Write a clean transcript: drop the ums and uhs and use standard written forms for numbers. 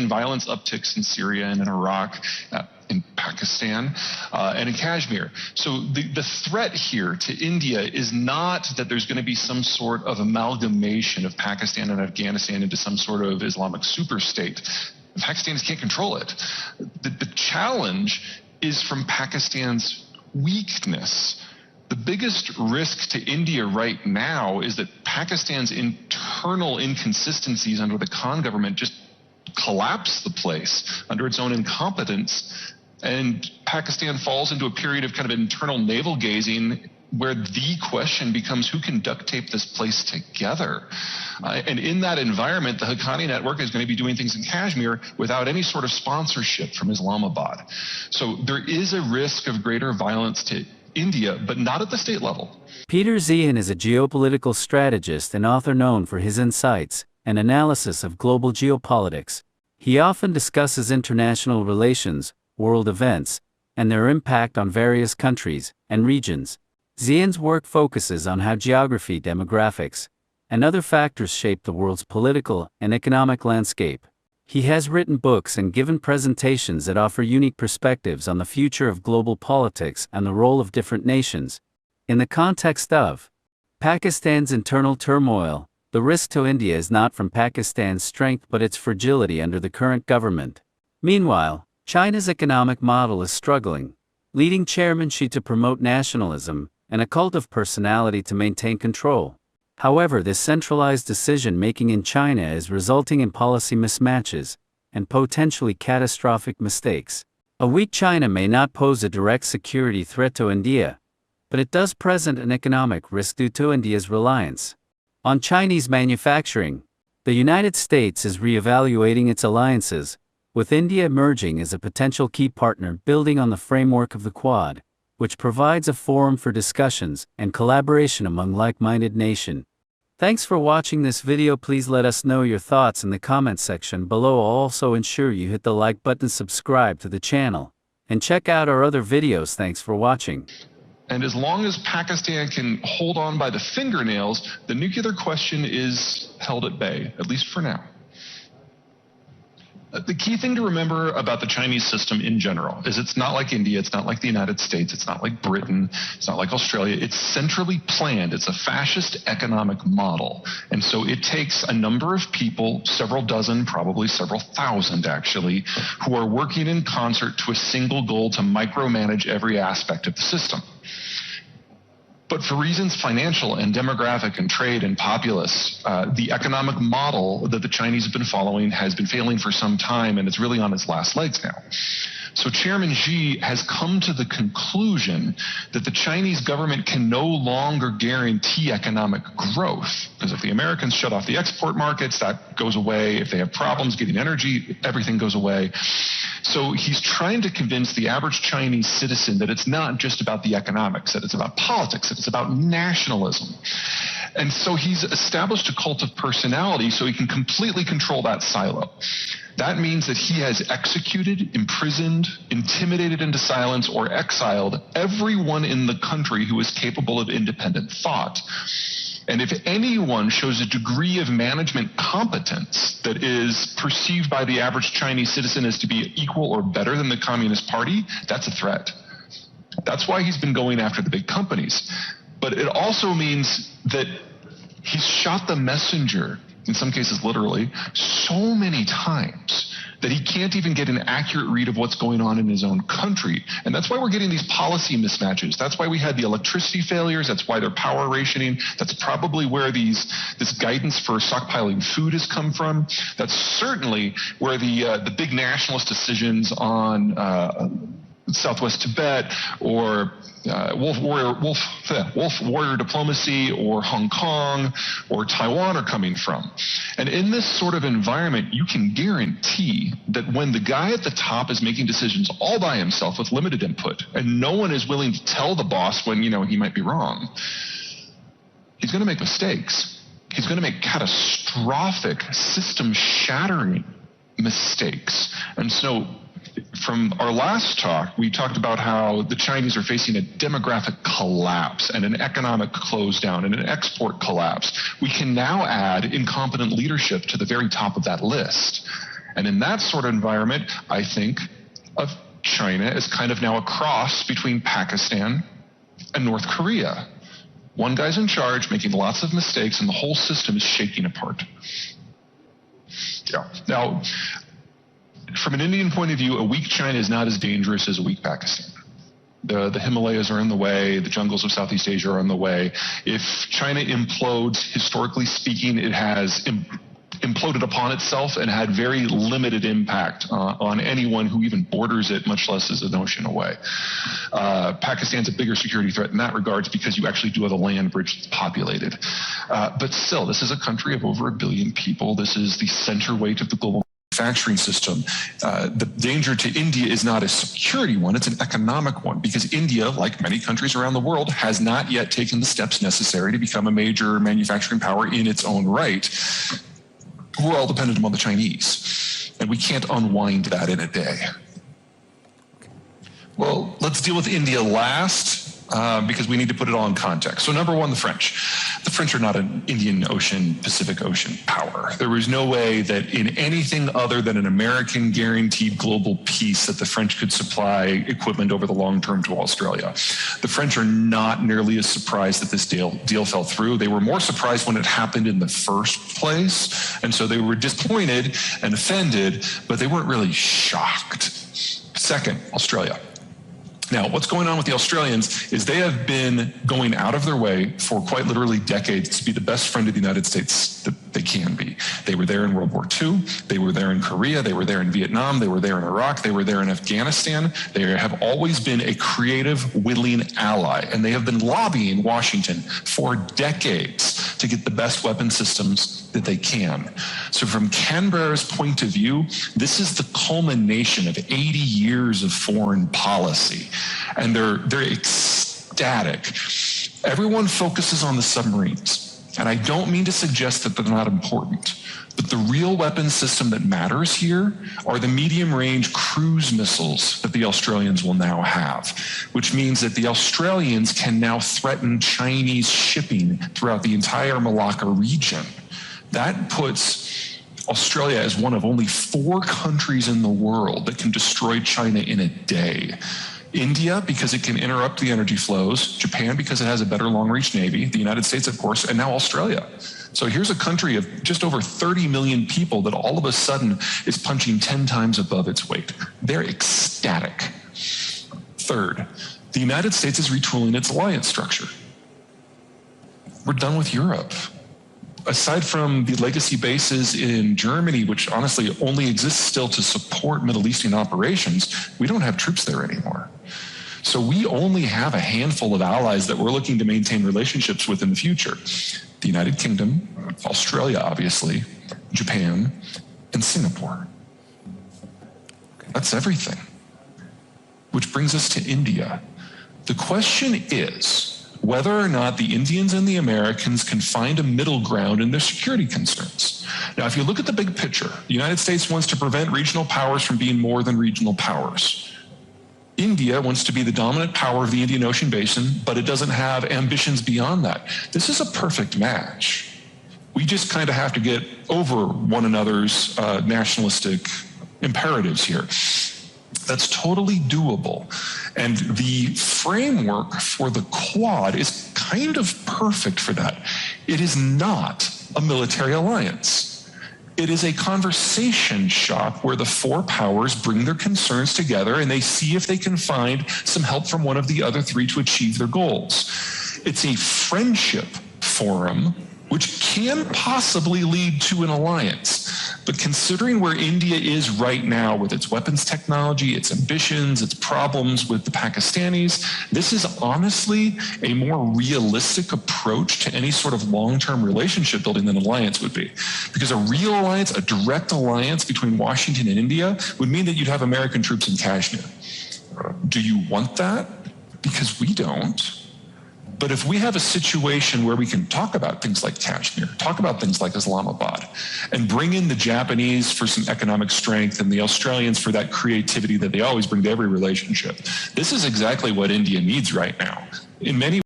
Violence upticks in Syria and in Iraq, in Pakistan, and in Kashmir. So the threat here to India is not that there's going to be some sort of amalgamation of Pakistan and Afghanistan into some sort of Islamic superstate. The Pakistanis can't control it. The challenge is from Pakistan's weakness. The biggest risk to India right now is that Pakistan's internal inconsistencies under the Khan government just collapse the place under its own incompetence, and Pakistan falls into a period of kind of internal navel gazing where the question becomes who can duct tape this place together. And in that environment, the Haqqani network is going to be doing things in Kashmir without any sort of sponsorship from Islamabad. So there is a risk of greater violence to India, but not at the state level. Peter Zeihan is a geopolitical strategist and author known for his insights and analysis of global geopolitics. He often discusses international relations, world events, and their impact on various countries and regions. Zeihan's work focuses on how geography, demographics, and other factors shape the world's political and economic landscape. He has written books and given presentations that offer unique perspectives on the future of global politics and the role of different nations. In the context of Pakistan's internal turmoil, the risk to India is not from Pakistan's strength but its fragility under the current government. Meanwhile, China's economic model is struggling, leading Chairman Xi to promote nationalism and a cult of personality to maintain control. However, this centralized decision-making in China is resulting in policy mismatches and potentially catastrophic mistakes. A weak China may not pose a direct security threat to India, but it does present an economic risk due to India's reliance on Chinese manufacturing. The United States is re-evaluating its alliances, with India emerging as a potential key partner building on the framework of the Quad, which provides a forum for discussions and collaboration among like-minded nations. Thanks for watching this video. Please let us know your thoughts in the comment section below. Also ensure you hit the like button, subscribe to the channel, and check out our other videos. Thanks for watching. And as long as Pakistan can hold on by the fingernails, the nuclear question is held at bay, at least for now. The key thing to remember about the Chinese system in general is it's not like India, it's not like the United States, it's not like Britain, it's not like Australia. It's centrally planned. It's a fascist economic model. And so it takes a number of people, several dozen, probably several thousand actually, who are working in concert to a single goal to micromanage every aspect of the system. But for reasons financial and demographic and trade and populace, the economic model that the Chinese have been following has been failing for some time, and it's really on its last legs now. So Chairman Xi has come to the conclusion that the Chinese government can no longer guarantee economic growth, because if the Americans shut off the export markets, that goes away. If they have problems getting energy, everything goes away. So he's trying to convince the average Chinese citizen that it's not just about the economics, that it's about politics, that it's about nationalism. And so he's established a cult of personality so he can completely control that silo. That means that he has executed, imprisoned, intimidated into silence, or exiled everyone in the country who is capable of independent thought. And if anyone shows a degree of management competence that is perceived by the average Chinese citizen as to be equal or better than the Communist Party, that's a threat. That's why he's been going after the big companies. But it also means that he's shot the messenger, in some cases literally, so many times that he can't even get an accurate read of what's going on in his own country. And that's why we're getting these policy mismatches. That's why we had the electricity failures. That's why they're power rationing. That's probably where this guidance for stockpiling food has come from. That's certainly where the big nationalist decisions on Southwest Tibet or wolf warrior diplomacy or Hong Kong or Taiwan are coming from. And in this sort of environment, you can guarantee that when the guy at the top is making decisions all by himself with limited input, and no one is willing to tell the boss when, he might be wrong, he's going to make mistakes. He's going to make catastrophic, system-shattering mistakes. And so from our last talk, we talked about how the Chinese are facing a demographic collapse and an economic close down and an export collapse. We can now add incompetent leadership to the very top of that list. And in that sort of environment, I think of China as kind of now a cross between Pakistan and North Korea. One guy's in charge, making lots of mistakes, and the whole system is shaking apart. Yeah. Now, from an Indian point of view, a weak China is not as dangerous as a weak Pakistan. The Himalayas are in the way, the jungles of Southeast Asia are in the way. If China implodes, historically speaking, it has imploded upon itself and had very limited impact on anyone who even borders it, much less is an ocean away. Pakistan's a bigger security threat in that regard because you actually do have a land bridge that's populated. But still, this is a country of over 1 billion people. This is the center weight of the global manufacturing system. The danger to India is not a security one, it's an economic one, because India, like many countries around the world, has not yet taken the steps necessary to become a major manufacturing power in its own right. We're all dependent upon the Chinese, and we can't unwind that in a day. Well, let's deal with India last, because we need to put it all in context. So number one, the French. The French are not an Indian Ocean, Pacific Ocean power. There was no way that in anything other than an American guaranteed global peace that the French could supply equipment over the long term to Australia. The French are not nearly as surprised that this deal fell through. They were more surprised when it happened in the first place. And so they were disappointed and offended, but they weren't really shocked. Second, Australia. Now, what's going on with the Australians is they have been going out of their way for quite literally decades to be the best friend of the United States that they can be. They were there in World War II, they were there in Korea, they were there in Vietnam, they were there in Iraq, they were there in Afghanistan. They have always been a creative, willing ally, and they have been lobbying Washington for decades to get the best weapon systems that they can. So from Canberra's point of view, this is the culmination of 80 years of foreign policy. And they're ecstatic. Everyone focuses on the submarines. And I don't mean to suggest that they're not important. But the real weapon system that matters here are the medium-range cruise missiles that the Australians will now have, which means that the Australians can now threaten Chinese shipping throughout the entire Malacca region. That puts Australia as one of only 4 countries in the world that can destroy China in a day. India, because it can interrupt the energy flows, Japan, because it has a better long-reach navy, the United States, of course, and now Australia. So here's a country of just over 30 million people that all of a sudden is punching 10 times above its weight. They're ecstatic. Third, the United States is retooling its alliance structure. We're done with Europe. Aside from the legacy bases in Germany, which honestly only exists still to support Middle Eastern operations, we don't have troops there anymore. So we only have a handful of allies that we're looking to maintain relationships with in the future. The United Kingdom, Australia, obviously, Japan, and Singapore. That's everything. Which brings us to India. The question is whether or not the Indians and the Americans can find a middle ground in their security concerns. Now, if you look at the big picture, the United States wants to prevent regional powers from being more than regional powers. India wants to be the dominant power of the Indian Ocean Basin, but it doesn't have ambitions beyond that. This is a perfect match. We just kind of have to get over one another's nationalistic imperatives here. That's totally doable. And the framework for the Quad is kind of perfect for that. It is not a military alliance. It is a conversation shop where the 4 powers bring their concerns together and they see if they can find some help from one of the other 3 to achieve their goals. It's a friendship forum which can possibly lead to an alliance. But considering where India is right now with its weapons technology, its ambitions, its problems with the Pakistanis, this is honestly a more realistic approach to any sort of long-term relationship building than an alliance would be. Because a real alliance, a direct alliance between Washington and India would mean that you'd have American troops in Kashmir. Do you want that? Because we don't. But if we have a situation where we can talk about things like Kashmir, talk about things like Islamabad, and bring in the Japanese for some economic strength and the Australians for that creativity that they always bring to every relationship, this is exactly what India needs right now. In many